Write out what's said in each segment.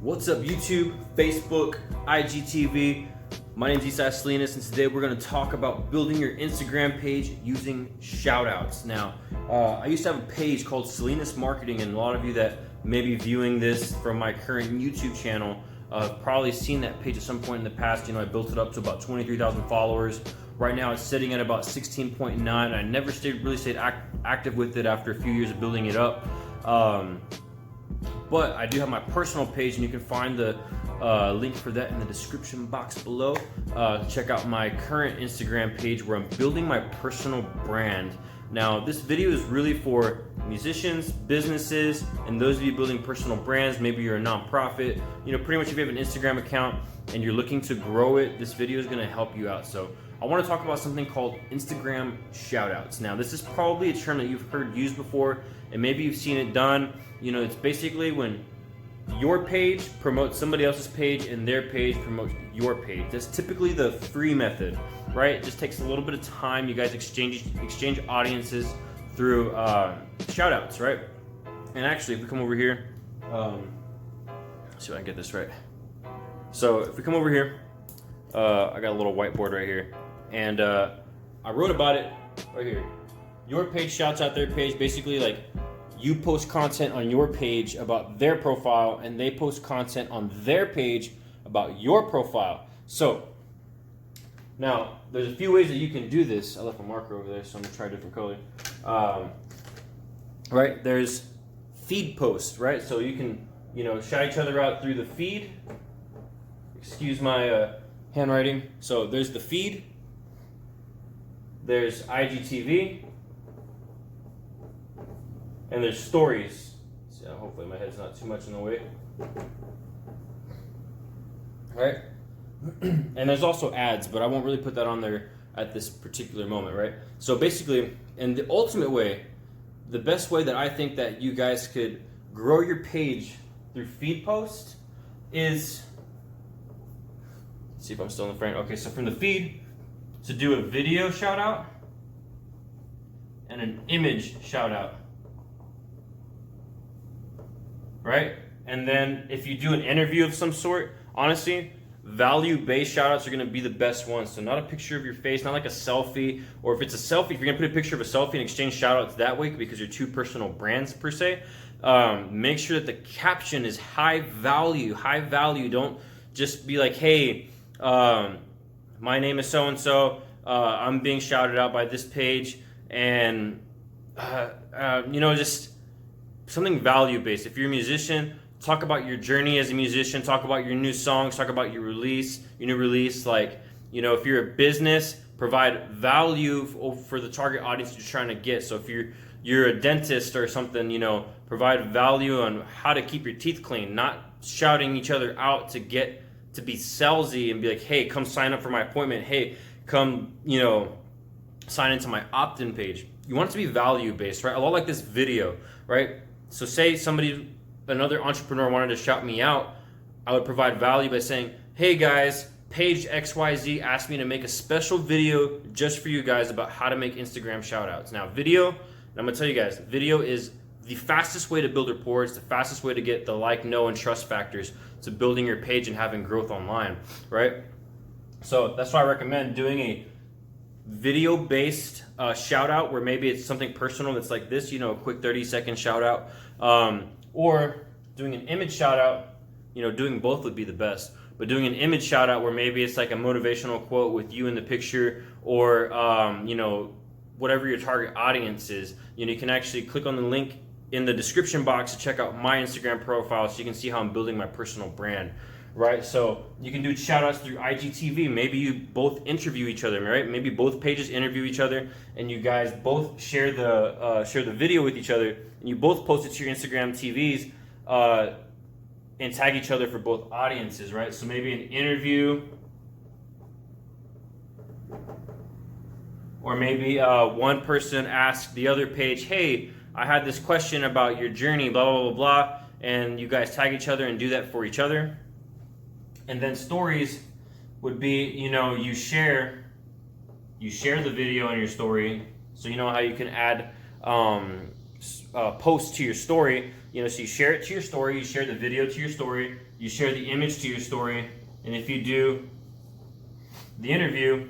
What's up YouTube, Facebook, IGTV? My name is Esai, and today we're going to talk about building your Instagram page using shoutouts. Now, I used to have a page called Salinas Marketing, and a lot of you that may be viewing this from my current YouTube channel probably seen that page at some point in the past. You know, I built it up to about 23,000 followers. Right now it's sitting at about 16.9. I never really stayed active with it after a few years of building it up. But I do have my personal page, and you can find the link for that in the description box below. Check out my current Instagram page where I'm building my personal brand. Now, this video is really for musicians, businesses, and those of you building personal brands. Maybe you're a nonprofit. You know, pretty much if you have an Instagram account and you're looking to grow it, this video is going to help you out. So I want to talk about something called Instagram shoutouts. Now, this is probably a term that you've heard used before, and maybe you've seen it done. You know, it's basically when your page promotes somebody else's page and their page promotes your page. That's typically the free method, right? It just takes a little bit of time. You guys exchange audiences through shoutouts, right? And actually, if we come over here, let's see if I can get this right. So if we come over here, I got a little whiteboard right here, and I wrote about it right here. Your page shouts out their page. Basically, like, you post content on your page about their profile, and they post content on their page about your profile. So now there's a few ways that you can do this. I left my marker over there, so I'm gonna try a different color. Right, there's feed posts, right? So you can, you know, shout each other out through the feed. Excuse my handwriting. So there's the feed, there's IGTV, and there's stories. So hopefully my head's not too much in the way. Right? And there's also ads, but I won't really put that on there at this particular moment, right? So basically, in the ultimate way, the best way that I think that you guys could grow your page through feed post is, let's see if I'm still in the frame. Okay, so from the feed, to do a video shout out and an image shout out. Right? And then if you do an interview of some sort, honestly, value-based shoutouts are going to be the best ones. So not a picture of your face, not like a selfie, or if it's a selfie, if you're going to put a picture of a selfie and exchange shoutouts that way because you're two personal brands per se, make sure that the caption is high value. High value. Don't just be like, hey, my name is so-and-so, I'm being shouted out by this page, and you know, just something value-based. If you're a musician, talk about your journey as a musician, talk about your new songs, talk about your new release. Like, you know, if you're a business, provide value for the target audience you're trying to get. So if you're a dentist or something, you know, provide value on how to keep your teeth clean, not shouting each other out to be salesy and be like, hey, come sign up for my appointment. Hey, come, you know, sign into my opt-in page. You want it to be value-based, right? A lot like this video, right? So say another entrepreneur wanted to shout me out, I would provide value by saying, hey guys, page XYZ asked me to make a special video just for you guys about how to make Instagram shoutouts. Now video, and I'm gonna tell you guys, video is the fastest way to build rapport. It's the fastest way to get the like, know, and trust factors to building your page and having growth online, right? So that's why I recommend doing a video-based shout out where maybe it's something personal that's like this, you know, a quick 30-second shout out, or doing an image shout out. You know, doing both would be the best, but doing an image shout out where maybe it's like a motivational quote with you in the picture, or you know, whatever your target audience is. You know, you can actually click on the link in the description box to check out my Instagram profile so you can see how I'm building my personal brand. Right, so you can do shout outs through IGTV. Maybe you both interview each other, right? Maybe both pages interview each other, and you guys both share the video with each other, and you both post it to your Instagram TVs, and tag each other for both audiences, right? So maybe an interview, or maybe one person asks the other page, hey, I had this question about your journey, blah, blah, blah, blah, and you guys tag each other and do that for each other. And then stories would be, you know, you share the video in your story. So you know how you can add posts to your story. You know, so you share it to your story, you share the video to your story, you share the image to your story, and if you do the interview,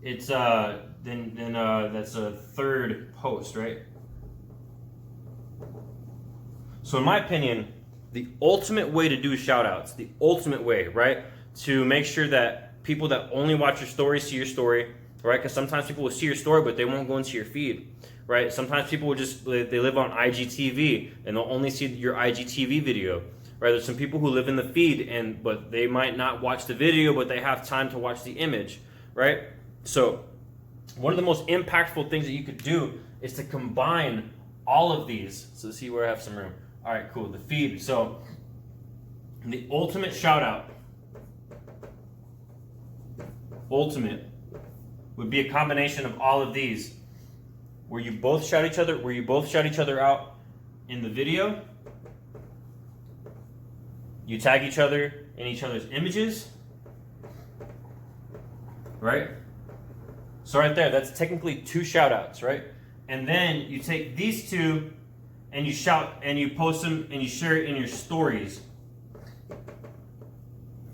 it's then that's a third post, right? So in my opinion, the ultimate way to do shout-outs, the ultimate way, right, to make sure that people that only watch your story see your story, right? Because sometimes people will see your story, but they won't go into your feed, right? Sometimes people will just, they live on IGTV and they'll only see your IGTV video, right? There's some people who live in the feed but they might not watch the video, but they have time to watch the image, right? So one of the most impactful things that you could do is to combine all of these. So let's see where I have some room. All right, cool, the feed. So the ultimate shout out, ultimate, would be a combination of all of these, where you both shout each other out in the video, you tag each other in each other's images, right? So right there, that's technically 2 shout outs, right? And then you take these 2 and you shout and you post them and you share it in your stories.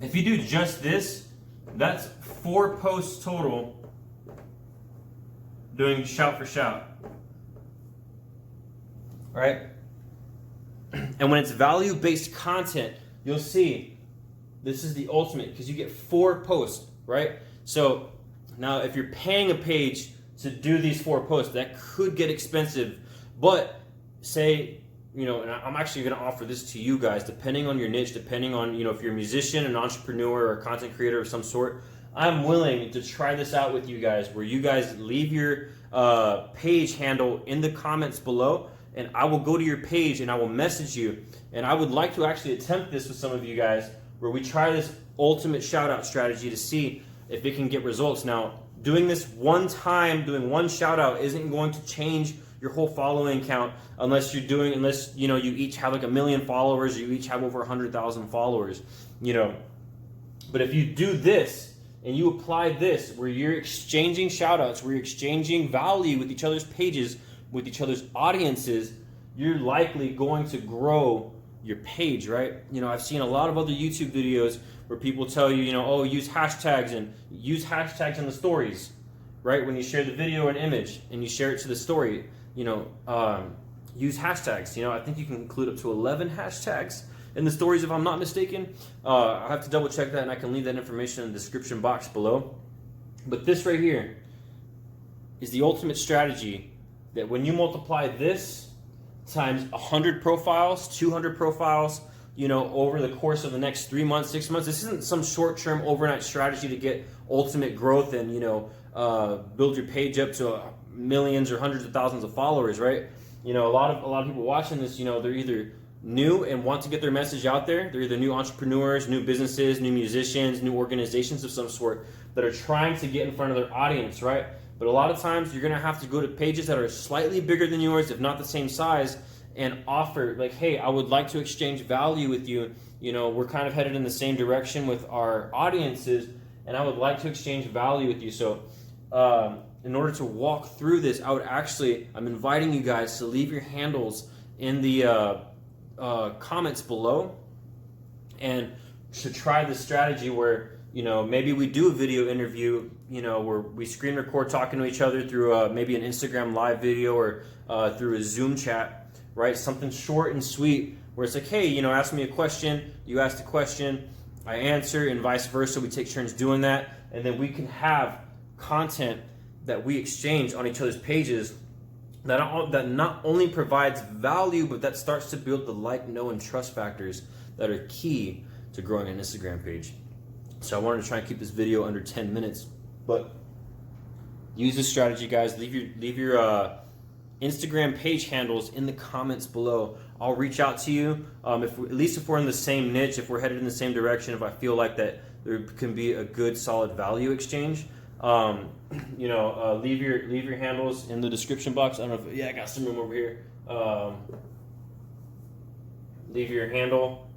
If you do just this, that's 4 posts total doing shout for shout, right? And when it's value-based content, you'll see this is the ultimate because you get 4 posts, right? So now if you're paying a page to do these 4 posts, that could get expensive, but say, and I'm actually going to offer this to you guys, depending on your niche, depending on, if you're a musician, an entrepreneur, or a content creator of some sort, I'm willing to try this out with you guys, where you guys leave your page handle in the comments below, and I will go to your page and I will message you. And I would like to actually attempt this with some of you guys, where we try this ultimate shout out strategy to see if it can get results. Now, doing this one time, doing one shout out isn't going to change your whole following count unless you each have like 1 million followers, you each have over 100,000 followers, But if you do this and you apply this, where you're exchanging shout outs, where you're exchanging value with each other's pages, with each other's audiences, you're likely going to grow your page, right? I've seen a lot of other YouTube videos where people tell you, use hashtags in the stories, right? When you share the video and image and you share it to the story, use hashtags. I think you can include up to 11 hashtags in the stories, if I'm not mistaken. I have to double check that, and I can leave that information in the description box below. But this right here is the ultimate strategy, that when you multiply this times 100 profiles, 200 profiles, over the course of the next 3 months, 6 months, this isn't some short-term overnight strategy to get ultimate growth and, build your page up to millions or hundreds of thousands of followers, right? A lot of people watching this, they're either new and want to get their message out there. They're either new entrepreneurs, new businesses, new musicians, new organizations of some sort that are trying to get in front of their audience, right? But a lot of times you're going to have to go to pages that are slightly bigger than yours, if not the same size, and offer like, hey, I would like to exchange value with you. We're kind of headed in the same direction with our audiences, and I would like to exchange value with you. So in order to walk through this, I'm inviting you guys to leave your handles in the comments below, and to try this strategy where, maybe we do a video interview, where we screen record talking to each other through maybe an Instagram live video or through a Zoom chat, right? Something short and sweet, where it's like, hey, ask me a question, you ask the question, I answer, and vice versa. We take turns doing that, and then we can have content that we exchange on each other's pages that not only provides value, but that starts to build the like, know, and trust factors that are key to growing an Instagram page. So I wanted to try and keep this video under 10 minutes, but use this strategy, guys. Leave your Instagram page handles in the comments below. I'll reach out to you, at least if we're in the same niche, if we're headed in the same direction, if I feel like that there can be a good, solid value exchange. Leave your handles in the description box. I don't know if, I got some room over here. Leave your handle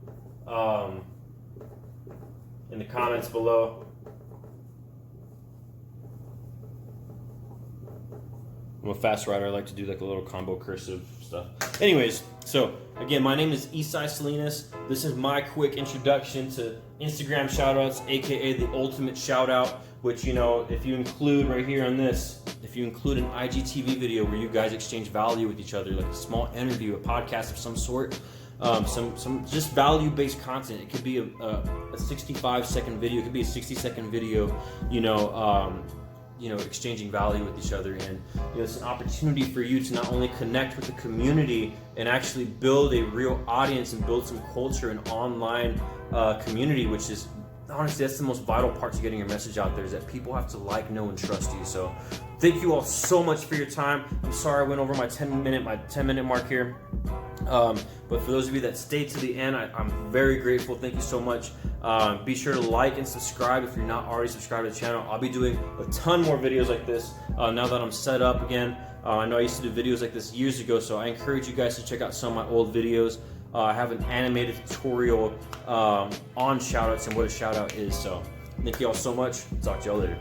in the comments below. I'm a fast writer. I like to do like a little combo cursive stuff. Anyways, so again, my name is Esai Salinas. This is my quick introduction to Instagram shoutouts, aka the ultimate shoutout, which, you know, if you include right here on this, if you include an IGTV video where you guys exchange value with each other, like a small interview, a podcast of some sort, some just value-based content. It could be a 65-second video, it could be a 60-second video, you know, exchanging value with each other. And you know, it's an opportunity for you to not only connect with the community and actually build a real audience and build some culture and online community, which is honestly, that's the most vital part to getting your message out there, is that people have to like, know, and trust you. So thank you all so much for your time. I'm sorry I went over my 10 minute mark here. But for those of you that stayed to the end, I'm very grateful. Thank you so much. Be sure to like and subscribe if you're not already subscribed to the channel. I'll be doing a ton more videos like this now that I'm set up again. I know I used to do videos like this years ago, so I encourage you guys to check out some of my old videos. I have an animated tutorial on shoutouts and what a shoutout is. So thank you all so much. Talk to y'all later.